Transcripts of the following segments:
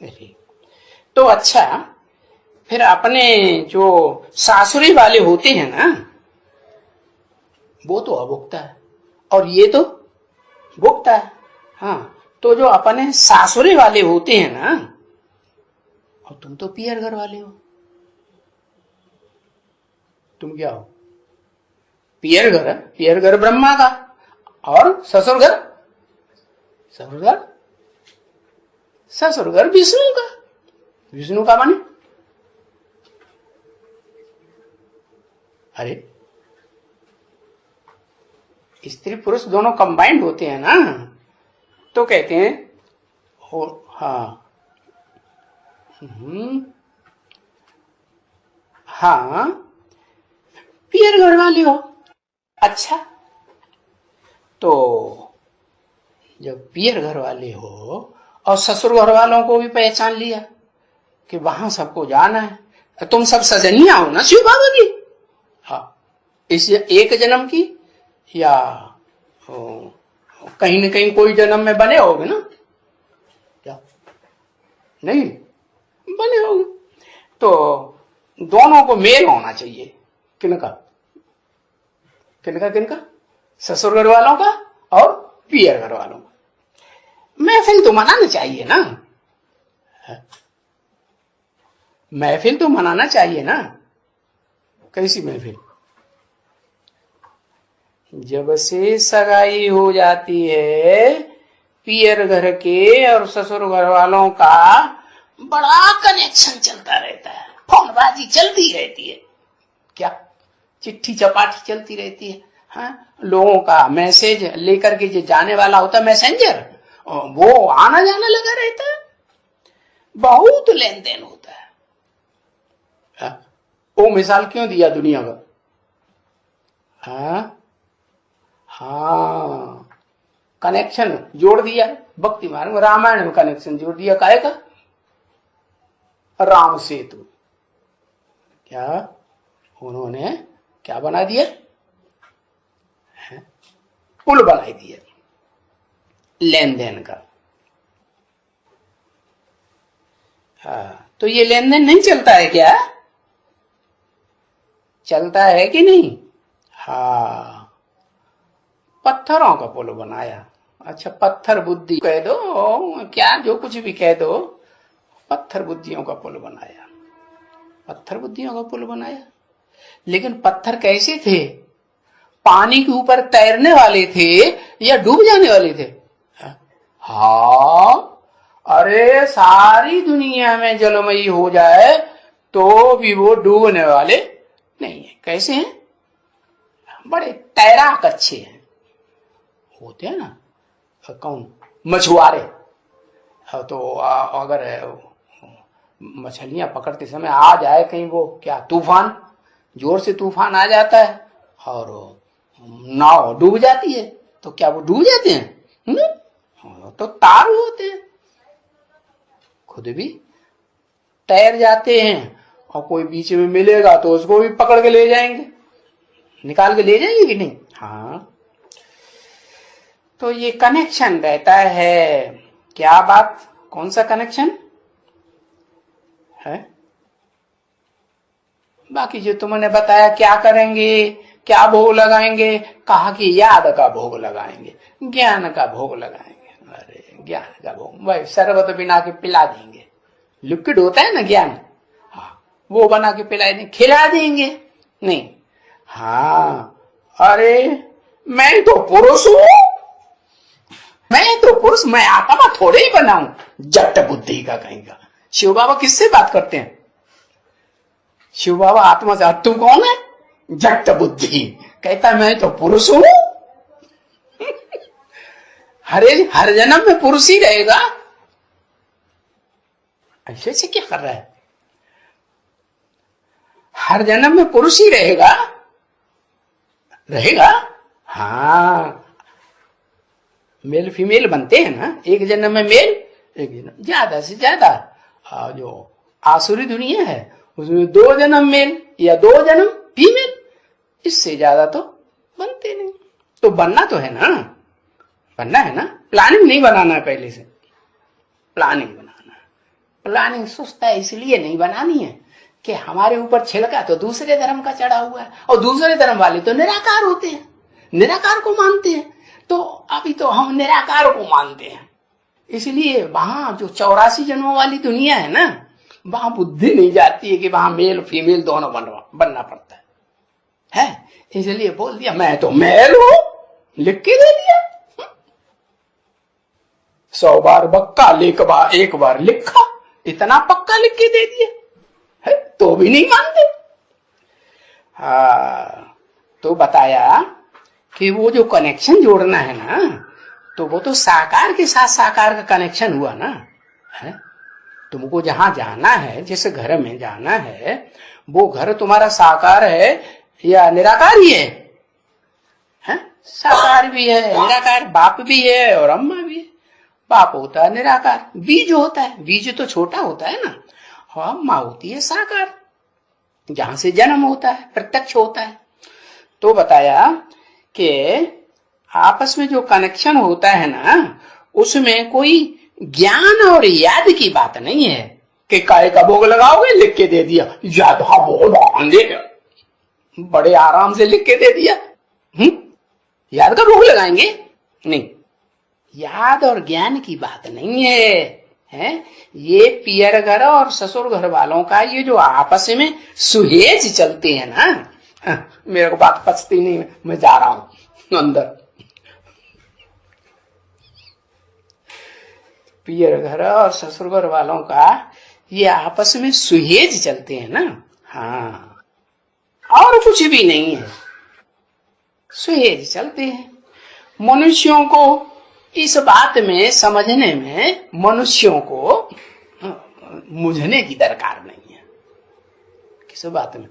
Very. तो अच्छा, फिर अपने जो सासुरी वाले होते हैं ना, वो तो अभुक्ता है और ये तो भुक्ता है। हाँ, तो जो अपने सासुरे वाले होते हैं ना, और तुम तो पियर घर वाले हो, तुम क्या हो? पियर घर है, पियर घर ब्रह्मा का, और ससुर घर, ससुर घर, ससुर घर विष्णु का। विष्णु का माने, अरे स्त्री पुरुष दोनों कंबाइंड होते हैं ना, तो कहते हैं हो, हाँ हाँ, पियर घर वाले हो। अच्छा, तो जब पियर घर वाले हो और ससुर घर वालों को भी पहचान लिया कि वहां सबको जाना है, तो तुम सब सजनिया हो ना शिव बाबा की। हाँ, इस एक जन्म की या कहीं न कहीं कोई जन्म में बने होगे ना, क्या नहीं बने होगे? तो दोनों को मेल होना चाहिए। किनका किनका किनका? ससुर घर वालों का और पियर घर वालों का। महफिल तो मनाना चाहिए ना, महफिल तो मनाना चाहिए ना। कैसी महफिल? जब से सगाई हो जाती है, पियर घर के और ससुर घर वालों का बड़ा कनेक्शन चलता रहता है, फोनबाजी चलती रहती है, क्या चिट्ठी चपाटी चलती रहती है। हाँ, लोगों का मैसेज लेकर के जो जाने वाला होता है मैसेंजर, वो आना जाना लगा रहता है, बहुत लेन देन होता है। हाँ? वो मिसाल क्यों दिया दुनिया का? हाँ हाँ, कनेक्शन जोड़ दिया, भक्ति मार्ग में रामायण में कनेक्शन जोड़ दिया। काहे का? राम सेतु। क्या उन्होंने क्या बना दिया? पुल बना दिया लेन देन का। हाँ, तो ये लेन देन नहीं चलता है क्या? चलता है कि नहीं? हाँ, पत्थरों का पुल बनाया। अच्छा, पत्थर बुद्धि कह दो, क्या जो कुछ भी कह दो, पत्थर बुद्धियों का पुल बनाया, पत्थर बुद्धियों का पुल बनाया। लेकिन पत्थर कैसे थे? पानी के ऊपर तैरने वाले थे या डूब जाने वाले थे? हाँ, अरे सारी दुनिया में जलमयी हो जाए तो भी वो डूबने वाले नहीं है। कैसे हैं? बड़े तैराक अच्छे हैं, होते हैं ना। कौन? मछुआरे। तो अगर मछलियां पकड़ते समय आ जाए कहीं वो क्या तूफान, जोर से तूफान आ जाता है और नाव डूब जाती है, तो क्या वो डूब जाते हैं? तो तार होते हैं, खुद भी तैर जाते हैं, और कोई बीच में मिलेगा तो उसको भी पकड़ के ले जाएंगे, निकाल के ले जाएंगे कि नहीं? हाँ, तो ये कनेक्शन रहता है। क्या बात? कौन सा कनेक्शन है? बाकी जो तुमने बताया क्या करेंगे, क्या भोग लगाएंगे, कहा कि याद का भोग लगाएंगे, ज्ञान का भोग लगाएंगे। अरे ज्ञान का भोग भाई शरबत बना के पिला देंगे, लिक्विड होता है ना ज्ञान, हाँ वो बना के पिला देंगे, खिला देंगे नहीं। हाँ, अरे मैं तो पुरुष हूं, मैं तो पुरुष, मैं आत्मा थोड़े ही बनाऊं, जट बुद्धि का कहेगा। शिव बाबा किससे बात करते हैं? शिव बाबा आत्मा से, तू कौन है? जट बुद्धि। कहता है मैं तो पुरुष हूं। हर जन्म में पुरुष ही रहेगा, ऐसे से क्या कर रहा है? हर जन्म में पुरुष ही रहेगा, रहेगा। हाँ, मेल फीमेल बनते हैं ना, एक जन्म में मेल, एक जन्म ज्यादा से ज्यादा। जो आसुरी दुनिया है उसमें 2 जन्म मेल या 2 जन्म फीमेल, इससे ज्यादा तो बनते नहीं। तो बनना तो है ना, बनना है ना, प्लानिंग नहीं बनाना है, पहले से प्लानिंग बनाना है। प्लानिंग सुस्त है इसलिए नहीं बनानी है कि हमारे ऊपर छिलका तो दूसरे धर्म का चढ़ा हुआ है, और दूसरे धर्म वाले तो निराकार होते हैं, निराकार को मानते हैं। तो अभी तो हम निराकार को मानते हैं, इसलिए वहां जो 84 जन्मों वाली दुनिया है ना, वहां बुद्धि नहीं जाती है कि वहां मेल फीमेल दोनों बनना पड़ता है। इसलिए बोल दिया मैं तो मेल हूं, लिख के दे दिया। 100 बार बक्का एक बार लिखा, इतना पक्का लिख के दे दिया है, तो भी नहीं मानते। तो बताया कि वो जो कनेक्शन जोड़ना है ना, तो वो तो साकार के साथ साकार का कनेक्शन हुआ ना है। तुमको जहां जाना है, जिस घर में जाना है, वो घर तुम्हारा साकार है या निराकार ही है? साकार भी है, निराकार, बाप भी है और अम्मा भी है। बाप होता है निराकार, बीज होता है, बीज तो छोटा होता है ना, और अम्मा होती है साकार, जहां से जन्म होता है, प्रत्यक्ष होता है। तो बताया कि आपस में जो कनेक्शन होता है ना, उसमें कोई ज्ञान और याद की बात नहीं है कि काय का भोग लगाओगे, लिख के दे दिया, याद बड़े आराम से लिख के दे दिया। याद का भोग लगाएंगे? नहीं, याद और ज्ञान की बात नहीं है, ये पियर घर और ससुर घर वालों का ये जो आपस में सुहेज चलते हैं ना, मेरे को बात पचती नहीं, मैं जा रहा हूं अंदर। पियर घर और ससुर घर वालों का ये आपस में सुहेज चलते हैं ना, हाँ, और कुछ भी नहीं है, सुहेज चलते हैं। मनुष्यों को इस बात में समझने में, मनुष्यों को मुझने की दरकार नहीं है किस बात में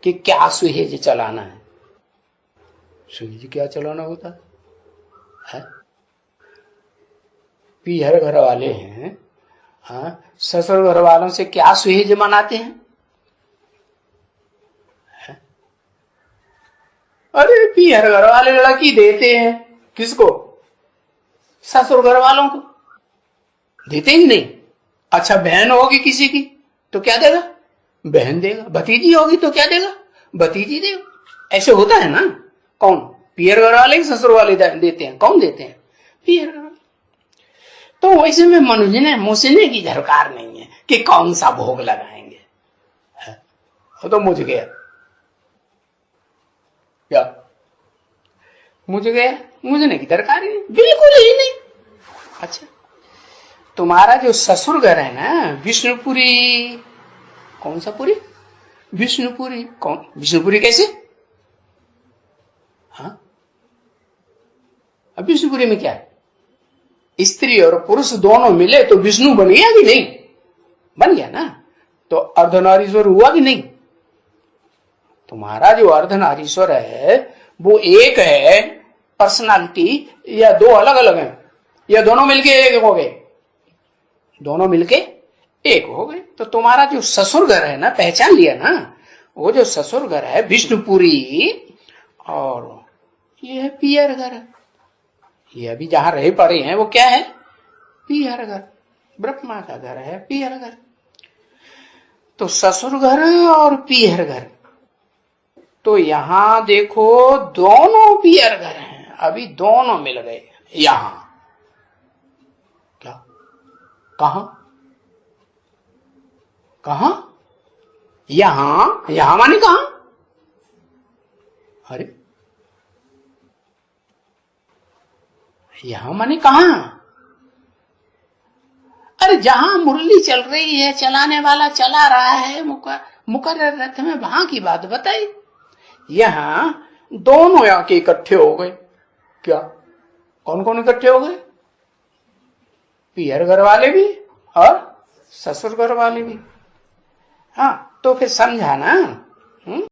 कि क्या सुहेज चलाना है। सुहेज क्या चलाना होता है? पियर घर वाले हैं, ससुर घर वालों से क्या सुहेज मनाते हैं? अरे पियर घर वाले लड़की देते हैं, किसको? ससुर घर वालों को देते ही नहीं। अच्छा, बहन होगी किसी की तो क्या देगा? बहन देगा। भतीजी होगी तो क्या देगा? भतीजी देगा। ऐसे होता है ना। कौन? पियर घर वाले, ससुर वाले देते हैं। कौन देते हैं? पियर घर वाले। तो वैसे में मनुष्य मुझने की दरकार नहीं है कि कौन सा भोग लगाएंगे, वो तो मुझ गया, क्या मुझे गया, मुझे की दरकार ही नहीं, बिल्कुल ही नहीं। अच्छा, तुम्हारा जो ससुर घर है ना, विष्णुपुरी, कौन सा पुरी? विष्णुपुरी। कौन? विष्णुपुरी कैसे? हाँ, अब विष्णुपुरी में क्या है? स्त्री और पुरुष दोनों मिले तो विष्णु बन गया कि नहीं? बन गया ना। तो अर्धनारीश्वर हुआ कि नहीं? तुम्हारा जो अर्धनारीश्वर है वो एक है पर्सनालिटी, या दो अलग अलग हैं, या दोनों मिलके एक हो गए? दोनों मिलके एक हो गए। तो तुम्हारा जो ससुर घर है ना, पहचान लिया ना, वो जो ससुर घर है विष्णुपुरी, और ये है पियर घर। ये अभी जहां रहे पड़े हैं वो क्या है? पियर घर, ब्रह्मा का घर है पियर घर। तो ससुर घर और पियर घर, तो यहां देखो दोनों पियर घर हैं, अभी दोनों मिल गए यहां। क्या? कहां? कहां? यहां। यहां माने कहां? अरे यहां माने कहां? अरे जहां मुरली चल रही है, चलाने वाला चला रहा है मुकर्रर रथ में, वहां की बात बताई। यहां दोनों आके इकट्ठे हो गए। क्या? कौन कौन इकट्ठे हो गए? पियर घर वाले भी और ससुर घर वाले भी। हाँ, तो फिर समझा ना।